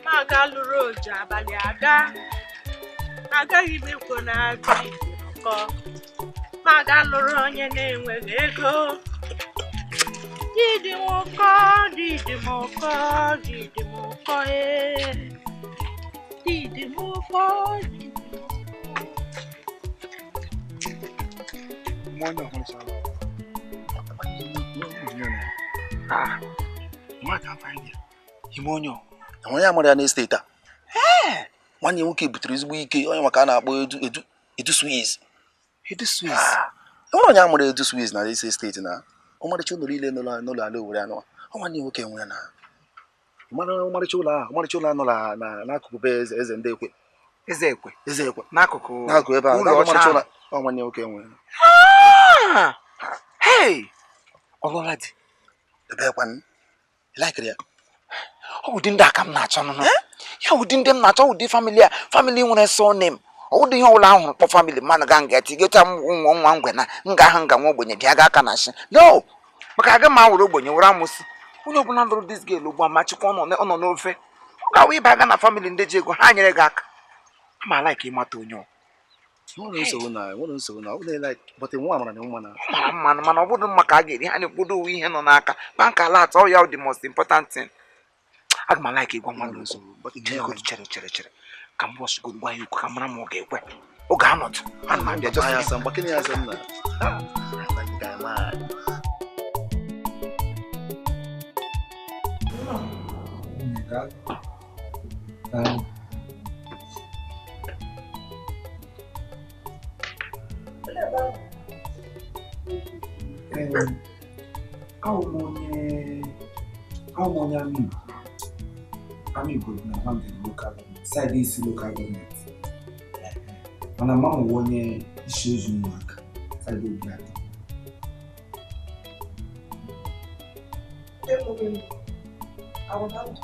Magaluro Jabaliada Agayimiko na Giko Magaluro Yene Wego Didi Moko Didi Moko Didi Moko What can find you? Himonyo. Onye amara ya na estate a. Nwanne nwoke butere ezigbo ike onye maka na-akpọ edu Swiss. Edu Swiss. Onye amara edu Swiss na this estate na. Ọmarịcha ụlọ ile n'ụlọ ala Owerri anọ. Nwanne nwoke nwere na. Ọmarịcha ụlọ anọ na n'akụkụ be eze ndị ekwe. Eze ekwe. N'akụkụ ebe a. Ọmarịcha ụlọ nwanne nwoke nwere. Hey! Ọlọla dị. Ebe kwan. Like ya. Ụdị ndị aka m na-achọ nụ. Ya ụdị ndị m na-achọ ụdị family nwere surname. Ụdị ihe ọbụla ahụ kpọ family mmadụ ga nga tigeta nwa ngwe na nga ahụ nga nwa ogbenye bịa ga aka na shi. No. Maka aga m awụrụ ogbenye were amụsị. Onye ọbụla lụrụ dis girl ugbu a ma chịkwa ọ nọ n'ofe. Ọ ga-awụ ịba aga na family ndị ji ego ha nyere gị aka. Ma like ịmata onye ọ. Nwere nsogbu na ọ like but nwa amara na nwa na. Mana ọ bụrụ maka a ga-eri ha na-ekpodo uwe ihe nọ n'aka. Bank alert all ya the most important thing. Aga m like ịgwa mmadụ nsogbu but chere. Ka m bọs go gwa ya okwu ka mara m ọ ga-ekwe. Ọ ga-anọdụ. Ana m abịa just ya sam gbakene ya sam na. Amigo na one local government. Side is local government. Mana mama wonye issues in work. Side of that. I want out.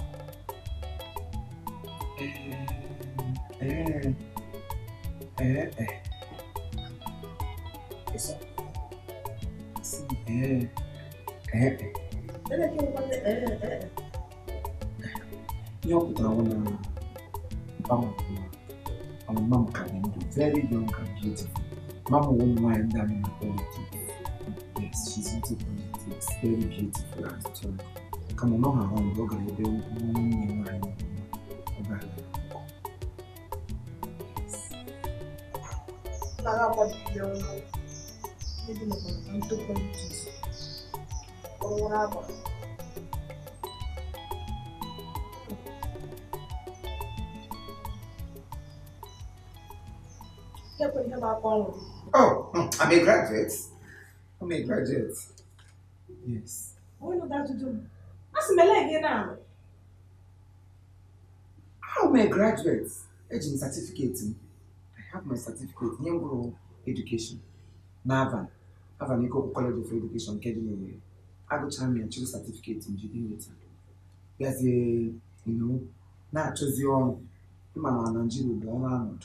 Young Tawana, our mom can do very young and beautiful. Mama won't mind that in politics. Yes, she's into politics, very beautiful and strong. Come on, her own dog and they won't mind. Yes. Into politics. Or whatever. Oh, I'm a graduate. Yes. What do that to do? That's my leg now. I'm a graduate. Aging certificate. I have my certificate. Young education. Navan. Navan Iko College of Education. Academy. I go try me and choose certificate in Judy later. There's now choose your own. Nigeria.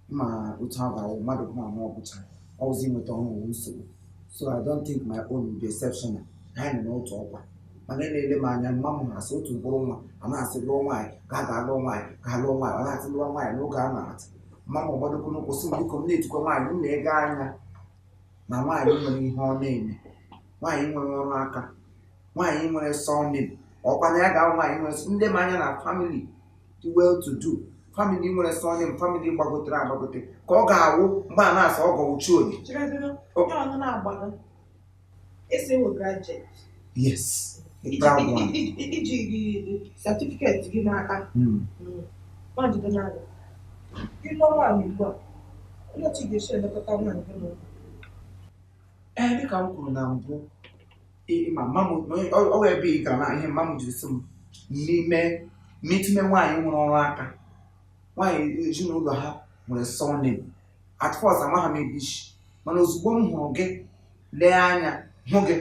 Ma utava madu kuma mobucha ozi nweta ọhụrụ nsogbu so I don't think my own will be exceptional ha na otu ọkwa mana na-ele m anya mma m na-asị otu mkpụrụ nwa a na-asị lụọ nwaanyị ga-alụ nwaanyị ọ na-asị lụọ nwaanyị n'oge a na-atụ mma m ọgbadokwu n'ụkwụsị m biko m na-etukwa nwaanyị m na-ege anya na nwaanyị nwere ihe ọ na-eme nwaanyị nwere ọrụ aka nwaanyị nwere surname ọkwa na ya ga-ahụ nwaanyị nwere ndị m anya na family dị well to do family nwere surname family gbagotere agbagote ka ọ ga-awụ mgbe a na-asa ọgọ uchi oyi. Yes. Iji certificate gị n'aka. Mmadụ na-aga. Gị lụọ nwaanyị ugbu a. Onye otu ga-esi elekọta nwaanyị gị n'ụlọ. Dịka m kwuru na mbụ ọ wee ebe ị gara na ihe mma m jiri sị m n'ime nwaanyị nwere ọrụ aka nwaanyị ezinụlọ ha nwere surname at first amaghị m ebishi mana ozugbo m hụrụ gị lee anya hụ gị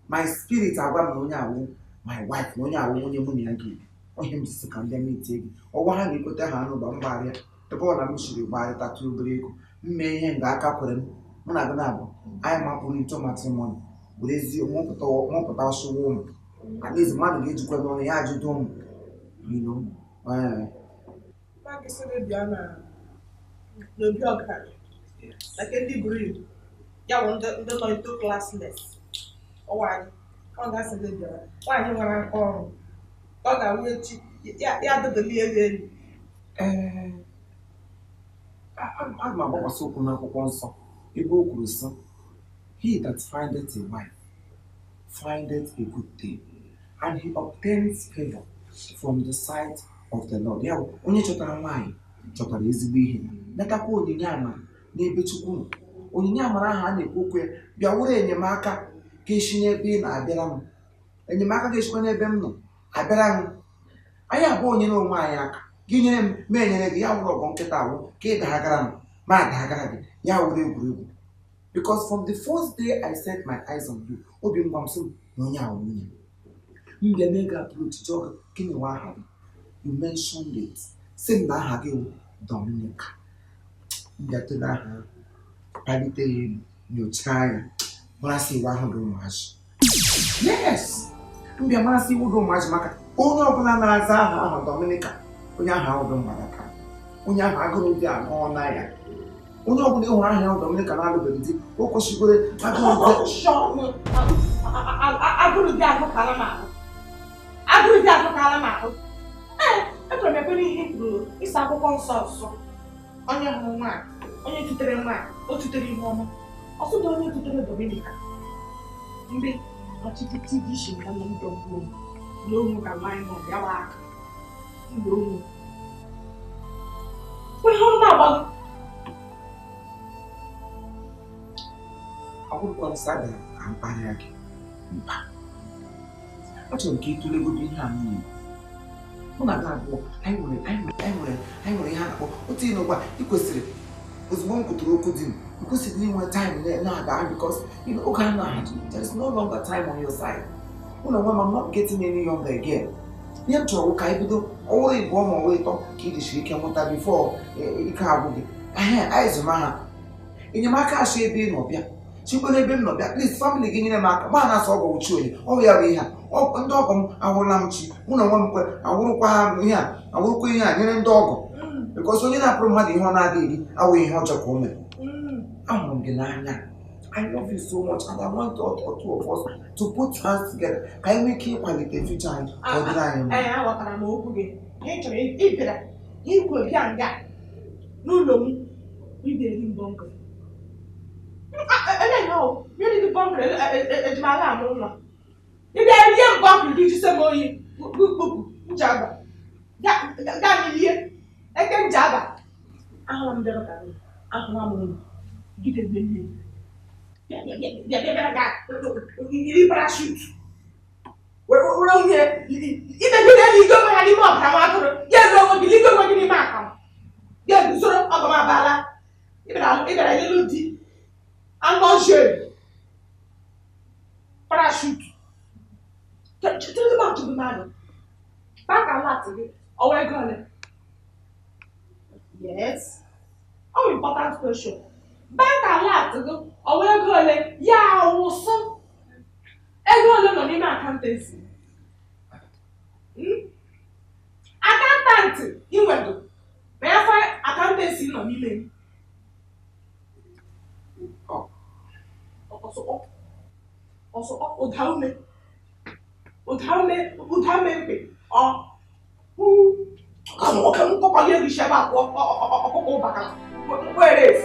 my spirit agwa m na onye awụ my wife na onye awụ onye mụ na ya ga-ebi him to second them meeting, or 100 put their hand on barrier. The ball I'm sure buy that to break. May hang back up with him. When I go, I am up with tomato money. With his more woman. At least money gets to go on the edge of them. You know, Like I said, the bureaucrat, like any breed. Yeah, one the like two classless. Or why? Oh, that's a good job. Why you wanna call? Oh, that weird chick. Yeah, the lady. I'm about so nsọ ebe o kwuru sị he that findeth a wife findeth a good thing and he obtains favor from the sight of the Lord. Ya bụ onye chọtara nwaanyị chọtara ezigbo ihe letakwa onyinye amara n'ebe Chukwu nọ. Onyinye amara ahụ a na-ekwu okwu ya bịa were enyemaka ga-esi n'ebe ị na-abịara m, enyemaka ga-esikwa n'ebe m nọ abịara m. Anyị abụọ nyere onwe anyị aka gị nyere m ma enyere gị ya wụrụ ọgọ nkịta awụ ka ị dagara m ma adagara gị ya wụrụ egwuregwu. Because from the first day I set my eyes on you, obi ngwa m sị na onye ahụ nwunye m bịa mee gị approach jụọ gị gịnị nwa aha gị, you mentioned it sị m na aha gị wụ Dominica. M bịatụrụ aha kpalite ya elu nyochaa ya marasị iwe ahụ gị ụmụazị. Yes, m bịa marasị iwu gị ụmụazị maka onye ọbụla na-aza aha ahụ Dominica, onye ahụ ahụ dị mgbadaka, onye ahụ agụrụ dị anọ na ya. Onye ọbụla ịhụrụ aha ya Dominica na-alụbeghị di o kwesịgoro Agụrụ dị akụkara m ahụ. Agụrụ dị akụkara m ahụ. Echọrọ m ekwere ihe kwuru ịsa akwụkwọ nsọ ọsọ. Onye hụrụ nwaanyị, onye tutere nwaanyị, o tutere ihe ọma. Ọsụdụ onye tutere Dominica. Ndị ọchịchị TV shi ka nọ ndọ mkpụrụ n'onwu ka nwaanyị nọ bịa gbaa aka. Ndị onwu. Ihe ọma agbago. ọ bụrụkwa nsọ abịara ka mkparịa gị mba. Achọrọ m ka ị tụlegodo ihe a niile. Mụ na gị abụọ anyị nwere ihe a na-akpọ otu ihe n'ụgba. Ị kwesịrị ozugbo m kwuturu okwu di m ị kwesịrị inwe time na-aga because oge a na-ahaji there is no longer time on your side. Mụ na nwa m I'm not getting any younger again. Ihe m chọrọ ka anyị bido ọnwa ịbụọ ma ọnwa ịtọ ka ị jisiri ike nwụta before ike agwụ gị. Anyị zụma ha enyemaka achọ ebe ị nọ bịa chikwa n'ebe m nọ bịa please family gị nyere m aka ma na-asọ ọgọ uchi onye ọ ya bụ ihe a ndị ọgọ m ahụrụla m chi mụ na nwa m kwe awụrụkwa ihe a nyere ndị ọgọ because onye na-apụrụ mmadụ ihe ọ na-aga eri awụghị ihe ọjọọ ka o mere. Ahụrụ m gị n'anya. I love you so much and I want two of us to put hands together ka anyị nwee ike ịkwalite future anyị ka ọ dịrị anyị mma. Aghọtara m okwu gị. Ị chọrọ ịbịara ikwe bịa nga n'ụlọ m ịbịa eri mbọ nkụ. No, really the bunker is my lamb. You get a young bunker, did you say more? Jabba. Got I can jabba. I'm there. I'm get it with me. You parachute. We're on here. Even you go and you walk, I'm yes, no, you go and you mark. Yes, sort of my bala. Even a little deep. I'm not sure. Parachute. Tell them about to the man. Back a lot of it. Oh, we're gonna. Yes. Oh, important question. Back a lot of it. Oh, we're gonna. Yeah, also. Everyone on in accountancy. Accountant. You went to. Therefore, accountancy no meaning. Also, udhame mpe. Kamu kok kalian di siapa? Aku bakal. Where is?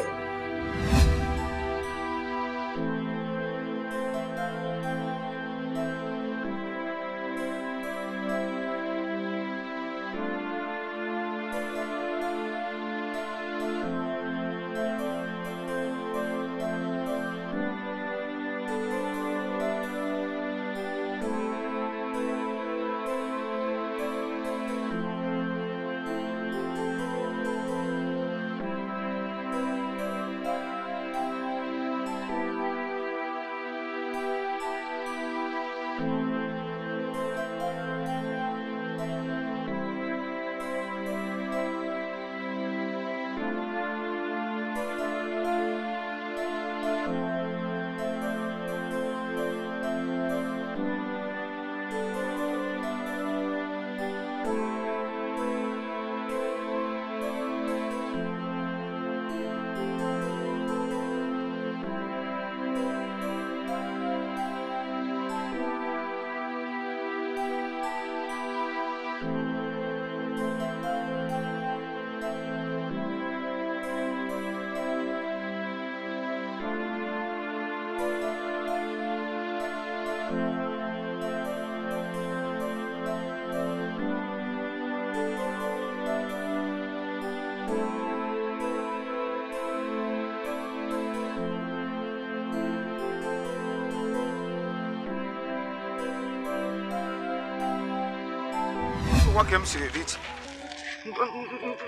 Nwoke m siri rich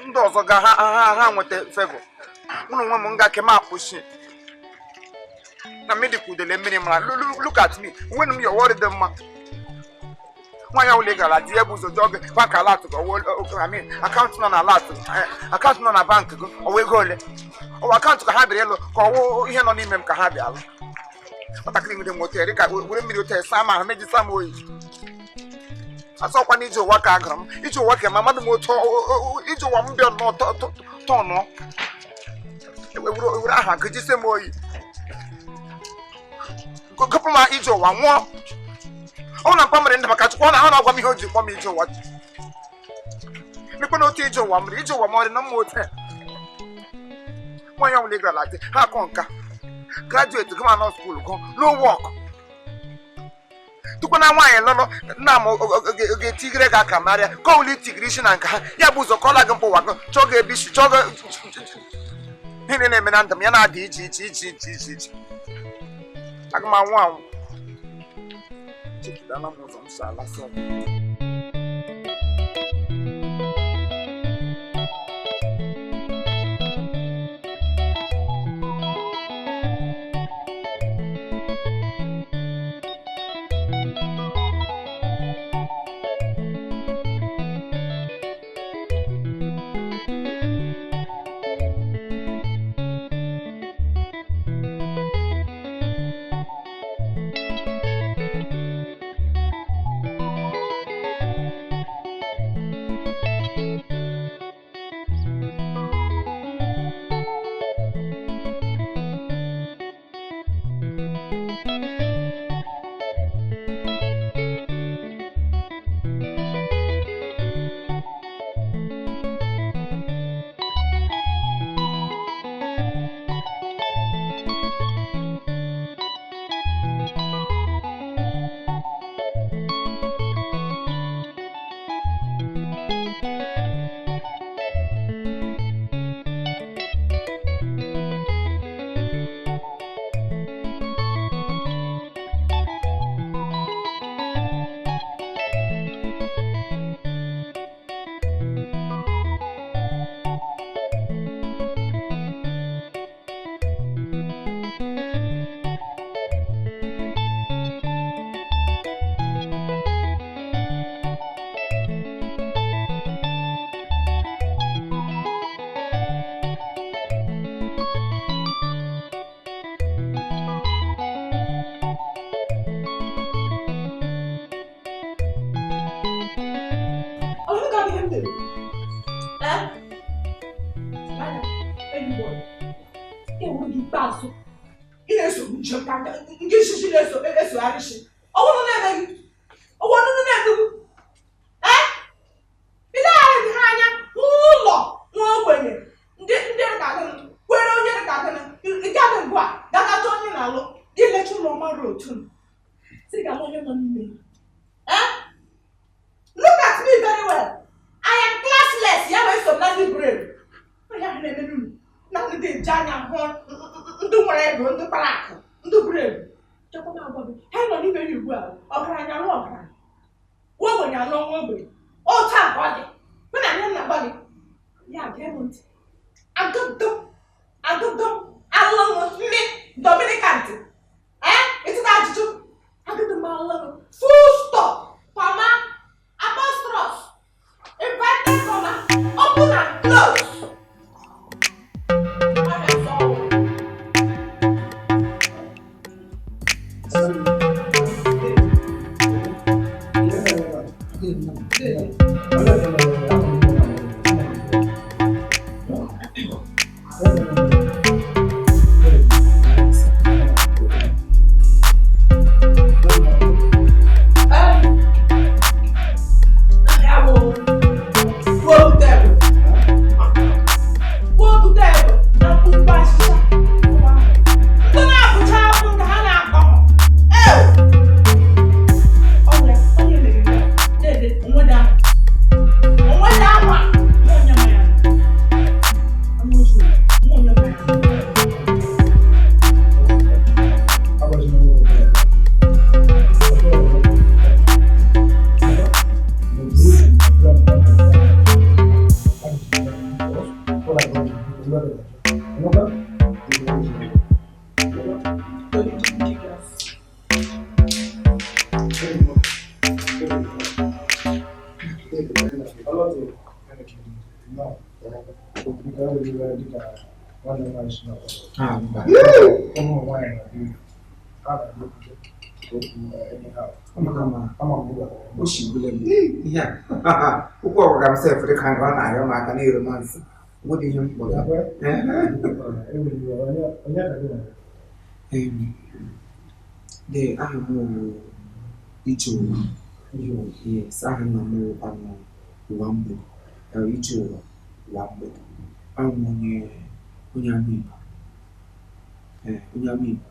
ndị ọzọ ga ha nweta favor mụ na onwe m nga kem akpụsi na medical udele mmiri mara look at me when m your worry dị mma nwa ya ụlọ gara di ya bụ ụzọ jọg bank alert akaụntụ nọ na alert akaụntụ nọ na bank gị ọwa ego ole ọwa akaụntụ ka ha bịara ịlụ ka ọwụ ihe nọ n'ime m ka ha bịa alụ nwatakịrị nwere moto eri ka were mmiri ote saa ma ha meji saa m oyi asọkwa n'ije ụwa ka agụrụ m ije ụwa ka ma mmadụ m otu ije ụwa m bịa tọnụ ewere aha ka jise m oyi gụpụ ma ije ụwa nwụọ ọ na mpa mere ndị maka chukwu ọ na-agwa m ihe o ji kpọ m ije ụwa mekpe na otu ije ụwa mere ije ụwa ma ọ dị na mma otu nwaanyị ọbụla gara latị ha akọ nka graduate gụma nọ skuul gụ no work tukwu na nwaanyị lọlọ nna m ga-etigire gị aka marịa ka ọ wụli itigiri isi na nka ha ya bụ ụzọ ka ọ la gị mkpụ ụwa gị chọọ gị ebishi chọọ gị ihe na-eme na ndụ m ya na-adị iche iche aga m anwụ anwụ chepụtala m ụzọ m si alasị No, because we were the one of my snow. Come wine, anyhow. I'm on board. Oshi bule mi. Yeah. Ukwu ọgwụga m sef dị ka nke ọ na-arịọ maka na romansi. What do you mean by the aha m iche ụwa. Yes, aha nna m anọ ụwa mgbede. Iche ụwa ụwa mgbede. Ahụ m onye ama Igbo. Onye ama Igbo.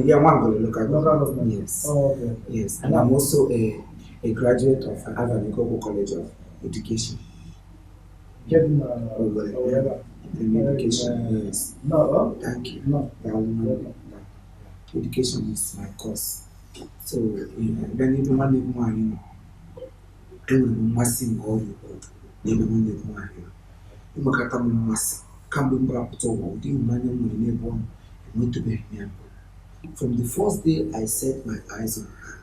Yeah, one local government. Yes. Oh, okay. Yes, and I'm also a graduate of Imo College of Education. Getting In education, yes. No, Thank you. no. Education is my course. So, then even one of my massing all you go, never one of my Imakata mass, come back to what you manually born and went to be here. From the first day I set my eyes on her,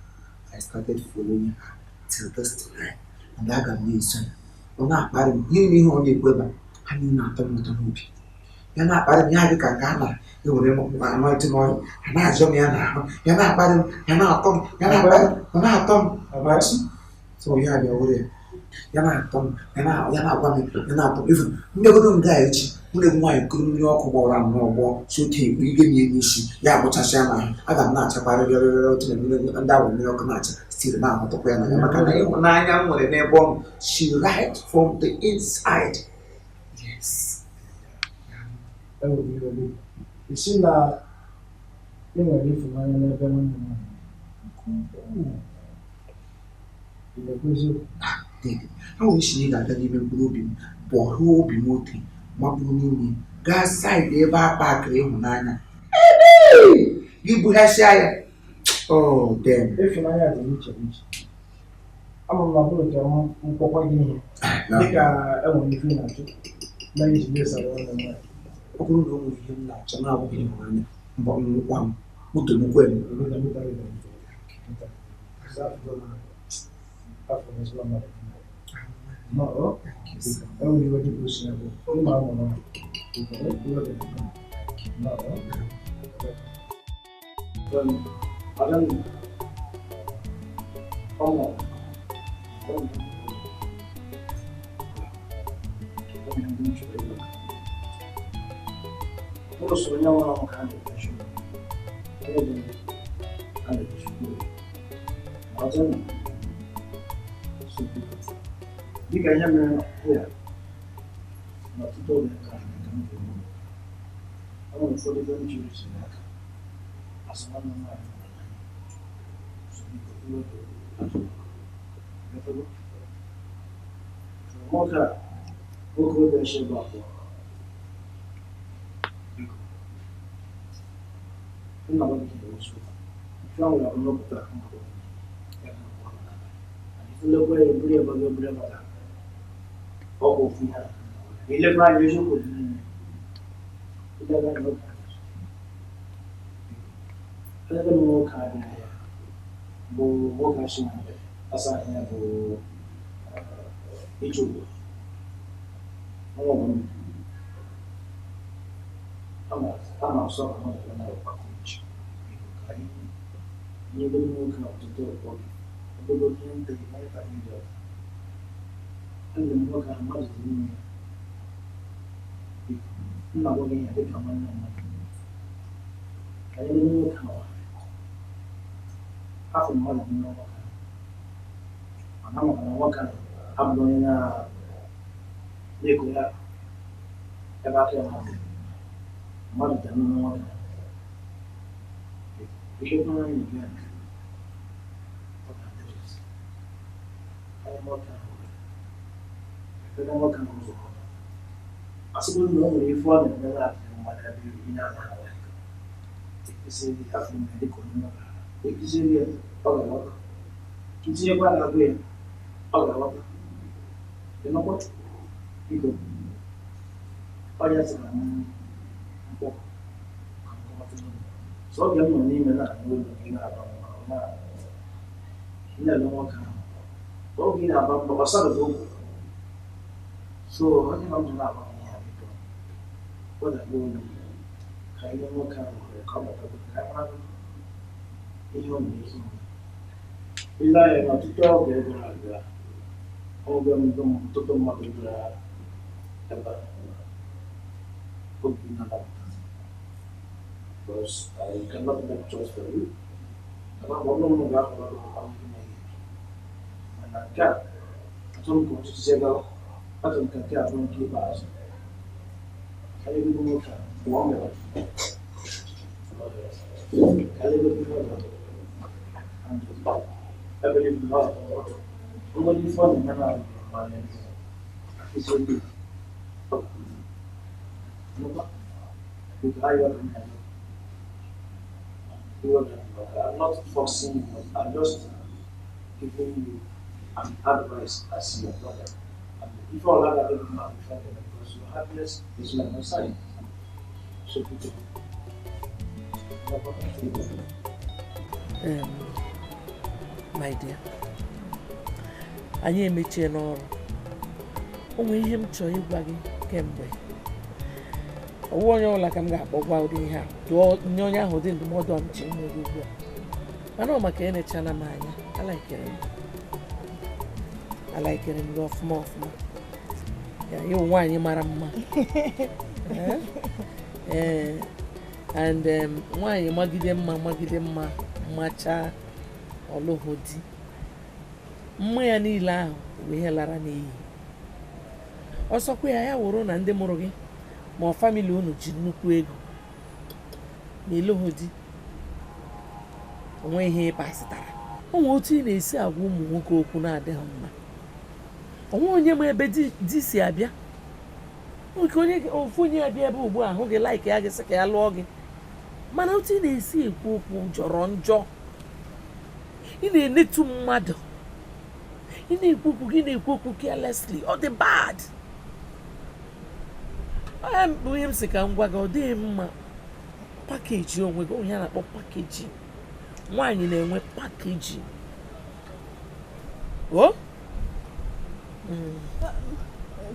I started following her till this time. And I got me son. On that part, you knew only weather, and you not done with a movie. You're not bad, you have a Gana, you will anointing oil, and I jump yana. You're not bad, you're not Tom, you're not bad, you're not Tom. So you have your way. You're not Tom, you're not one, you're not even never don't gauge. Ndị nwaanyị kụrụ mmiri ọkụ gbọrọ n'ọgbọ sote ige nye n'isi ya bụchasịa na aga m na-achakwa rịrịrịrị otu na ndị ahụ mmiri ọkụ na-acha siri na ahụtụkwa ya n'anya maka na ịhụnanya m nwere n'ebe ọ she right from the inside. Yes. Isi na ị nwere ịfụnanya n'ebe nwanne nwaanyị. Ha nwere isi na ị ga-aga n'ime mkpụrụ obi m bụ ọhụ obi m ote mabụrụ n'ime gaa saịdị ebe a kpakịrị ịhụnanya gị bughasịa ya. Oh, damn. Ịfụnanya dị iche iche. Ama m na ọ bụrụ nke mkpọkwa gị ihe dịka enwere ife na-achụ na iji mesara nwanne nwaanyị. Ọ bụrụ na o nwere ihe m na-achọ na-abụghị ịhụnanya mgbe m nkwa m kputomukwe m. No, only what you push now. No. I don't. Come on. Mo sonho uma cara de chuva. Cara de chuva. Mas diga aí a minha filha. Na tudo da casa da minha irmã. Ela não foi dando tiro de seca. A semana não era. Subi com tudo. Eu falei. Moca. O que eu deixei lá fora. Não vai ter isso. Então, eu não vou estar com ilé pé ìbúrẹ́ bọ́lá ìbúrẹ́ bàtà ọkọ̀ òfin yàrá ilé pé àyè ṣòkò nínú ilé pé àyè ọkọ̀ ilé pé mo kà á dìde bó wọ́n kà á ṣe mọ̀ bẹ́ẹ̀ asa ìyẹn bó ìjòkó wọ́n wọ́n mi ama sọ àwọn ọ̀dọ́ náà wọ́n pàkó ìjì ìkọ̀kọ̀ ayé ní ilé mo kà á tó tó ọ̀pọ̀ Todo mundo tem mais família. Anda no lugar mais lindo. Não vou ganhar de caminho. Aí no lugar. Afu mmoja ni no lugar. Anama no lugar. Abdo na leko ya. Eba ke ma. Mali tano no lugar. Isho kuna ni gani? Asubiri na ọmụrụ ife ọ na-emere akụkụ mmadụ abịa iri na-anaghị ekpesịrị afọ ime dịka onye mmadụ ekpesịrị ya ọ ga-aghọta itinyekwa na-agụ ya ọ ga-aghọta ịnọkwa biko ọrịa sịra m mkpọ sọ oge m nọ n'ime na-anụ ụlọ gị na-aba na-ele nwoke ahụ Ogi na ba sa do. So onye na mụ na-agba ihe a biko. Ọ da go na ka ihe nwoke ahụ nwere ka ọ bata ka mara ihe ọ na-esi. Ile anya na ọtụtụ oge gara aga, oge mbụ ọtụtụ mmadụ gara ebe oge na-abata. Because I cannot make choice for you. And I'm one of the and I can't. I don't go to say go. I don't care. I don't keep us. I live in the one minute. I live in the and I believe in God. Nobody for the man of it's only. I'm not forcing you, I'm just giving you an advice as your brother. And if you allow that, I'm not because your happiness is like my side. So people. My dear, anyị emechie n'ọrụ. O nwere ihe m chọrọ ịgwa gị kemgbe. Ọwụ onye ọbụla ka m ga-akpọ gwa ụdị ihe a jụọ nye onye ahụ ụdị ndụmọdụ a m ji nye gị ugbu a. Mana ọ maka enechana m anya alaikere m gị ọfụma ya ịwụ nwaanyị mara mma and nwaanyị magide mma machaa ọlụhụ di mma ya niile ahụ bụ ihe lara n'iyi. Ọsọkwa ya wụrụ na ndị mụrụ gị ma famili unu ji nnukwu ego ma ịlụhụ di onwe ihe ịpasịtara. Onwe otu ị na-esi agwa ụmụ nwoke okwu na-adịghị mma. Onwe onye ma ebe di si abịa ofu onye abịa ebe ugbu a hụ gị laik ya gị sị ka ya lụọ gị, mana otu ị na-esi ekwu okwu jọrọ njọ. Ị na-enetu mmadụ, ị na-ekwu okwu gị na-ekwu okwu carelessly, ọ dị bad. Onye m sị ka m gwa gị ọ dịghị mma pakeji onwe gị. Onye a na-akpọ pakeji, nwaanyị na-enwe pakeji.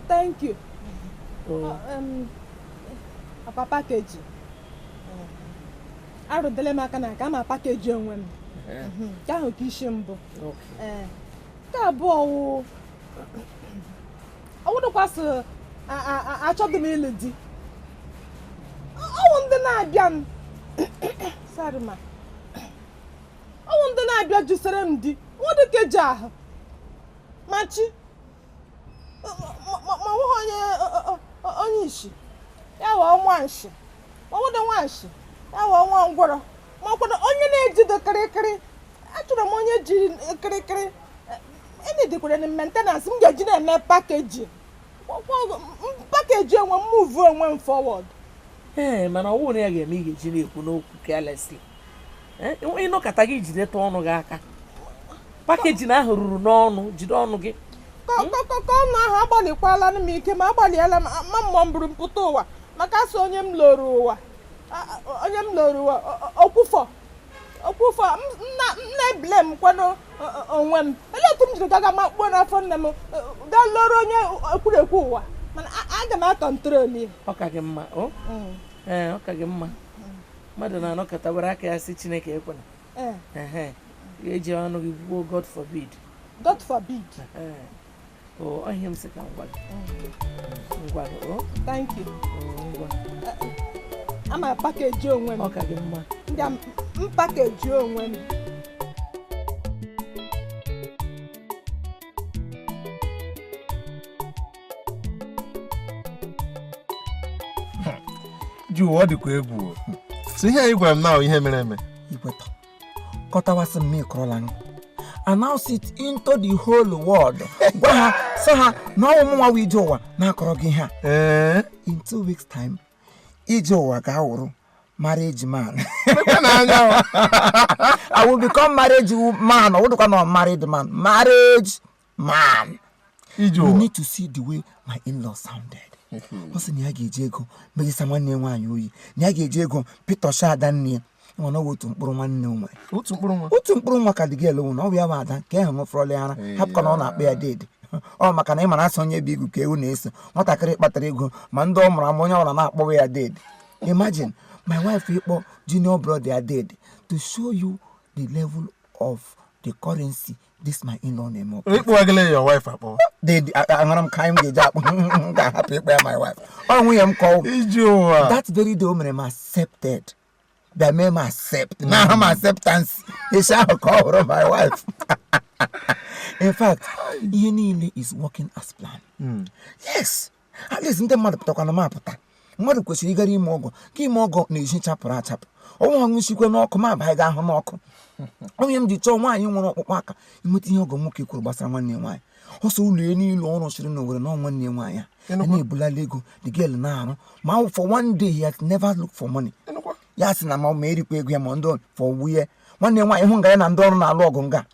Thank you. Papa pakeji. Arụdele m aka na ka ma pakeji onwe m. Ka ahụ ka isi mbụ. Nke abụọ ọwụdụkwasị achọghị m ịlụ di. Ọwụ ndị na-abịa m sorry ma ọwụ ndị na-abịa jụsere m di nwadị keji ahụ machi ma nweghị onye ishi ya wee nwa nshi ọwụdị nwa nshi ya wee nwa ngwọrọ ma ọkwado onye na-ejido kịrịkịrị. Achọrọ m onye ji kịrịkịrị ịnịdịkwere na maintenance m ga-eji na-eme pakeji onwe m move onwe m forward. Mana ọ bụrụ na ya ga-eme ị ga-eji na-ekwu n'okwu carelessly. Ịnọkọta gị jideta ọnụ gị aka. Pakeji na ahụ ruru n'ọnụ, jide ọnụ gị. Ka ọnụ ahụ agbalịkwala m ike ma agbalịala m mmụọ m buru mpụta ụwa maka asị onye m lụrụ ụwa okwufọ na-ebile m kwado onwe m. Ele otu m jiri gaga makpuo n'afọ nne m gaa lụrụ onye ekwurekwu ụwa, mana aga m akọntrol ya. Ọ ka gị mma ọ ka gị mma mmadụ na-anọkọta were aka ya si Chineke ekwena eji ọnụ gị gbuo God forbid. Ihe m sị ka ngwa gị. Thank you. Ama pakeji onwe m. Ọ ka gị mma. M pakeji onwe m. Ọ dịkwa egwu. So ihe anyị gwara m na ihe mere eme. Ikweta. Kọtawasị m ịkọrọla. Announce it into the whole world. Gwa ha, sị ha na ọwụ mụnwa ije ụwa na-akọrọ gị ha. In 2 weeks time, ije ụwa ga-awụrụ marriage man. I will become marriage man. Or what not married man? Marriage man. You need to see the way my in-law sounded. What's in Yagi Jago? Maybe someone named Wanyui. Yagi Jago, Peter Shadan. nwana otu mkpụrụ nwanne ụmụ otu mkpụrụ nwa otu mkpụrụ nwa ka dị gị elu na ọ bụ ya bụ ada nke ahụ nwefọrọla ya ara hapụkọ na ọ na-akpa ya deede ọ maka na ị mara asị onye bụ igu ka ewu na-eso nwatakịrị kpatara ego ma ndị ọ mụrụ ama onye ọbụla na-akpọwa ya deede. Imagine my wife ịkpọ junior brother ya deede to show you the level of the currency this my in-law na-eme ọkụ. ịkpọgala your wife akpọ Deede aṅara m ka anyị ga-eji akpọ m ga-ahapụ ịkpọ ya my wife ọ nwunye m kọọ iji ụwa that very day o mere m accepted bịa mee m accept na aha m acceptance isi ahụ ka ọ hụrụ my wife. In fact ihe niile is working as planned. Yes, at least ndị mmadụ pụtakwana m apụta mmadụ kwesịrị ịgara ime ọgọ ka ime ọgọ na-eji chapụrụ achapụ ọnwa nwụchikwe n'ọkụ ma abaghị ga ahụ n'ọkụ. Onye m ji chọọ nwaanyị nwere ọkpụkpụ aka inweta ihe ọgọ nwoke kwuru gbasara nwanne nwaanyị ọsọ ụlọ ya niile ọrụ chịrị n'Owerri na nwanne nwaanyị a na-ebulala ego the girl na-arụ ma for one day he has never looked for money. Ya sị na ma erikwa ego ya ma ndị for wuye nwanne nwaanyị hụ nga ya na ndị ọrụ na-alụ ọgụ nga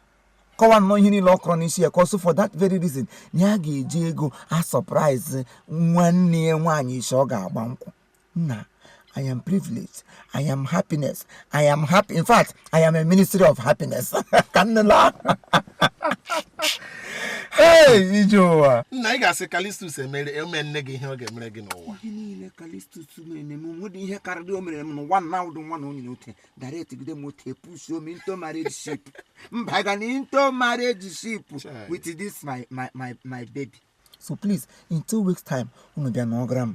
kọwa nnọọ ihe niile ọ kọrọ n'isi ya ka ọsọ for that very reason na ya ga-eji ego a surprise nwanne ya nwaanyị isi ọ ga-agba nkwụ. Nna, I am privileged. I am happiness. I am happy. In fact, I am a ministry of happiness. Kanela. Hey, iji ụwa nna ị ga-asị Kalistus eme nne gị ihe ọ ga-emere gị n'ụwa. Ihe niile Kalistus mere m nwere ihe karịrị o mere m n'ụwa na ụdị nwa na onye ote direct gide m ote push o into marriage ship mba ga into marriage ship with this my baby. So please in 2 weeks time unu bịa n'ọgram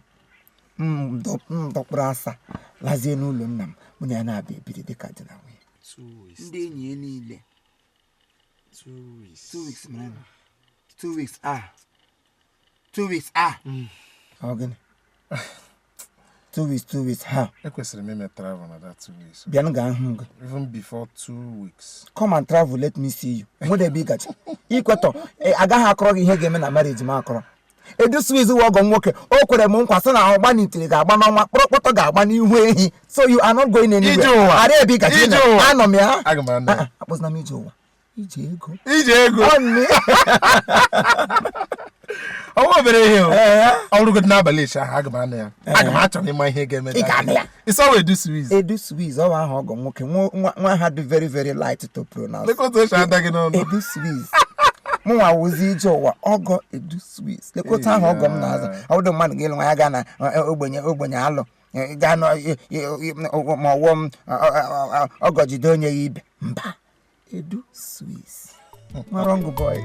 dọkpụrụ asa lazie n'ụlọ nna m mụ na ya na-abịa ebiri dịka dị na nwunye ndị enyi ya niile 2 weeks man 2 weeks 2 weeks Ogini 2 weeks ekwesịrị m ime travel na that 2 weeks bịanụ ga ahụ gị even before 2 weeks. Come and travel, let me see you. Nwedebe ịgachi ikwetọ agaghị akọrọ gị ihe ga-eme na marriage m akọrọ Eduswiz ọgọ nwoke o kwere m nkwa sị na ọgba n'itere ga-agba n'ọnwa kpọrọkpọtọ ga-agba n'ihu ehi so you are not going anywhere. Ara ebe ịgachi anọ m ya akpọzina m ije ụwa ije ego ọnwa obere ihe ọrụgod n'abalị echi ahụ aga m anụ ya aga m achọ ịma ihe ga-eme ịsọwa Eduswiz ọwa ahụ ọgọ nwoke nwa ha dị very very light to pronounce Eduswiz mụnwa wụzi ije ụwa ọgọ Eduswiz lekọta ahụ ọgọ m na-aza ọdụ mmadụ ga-ele nwa ya gaa na ogbenye alụ gaa ma ọwụọ m ọgọ jide onye ya ibe mba Eduswiz nwa wrong boy.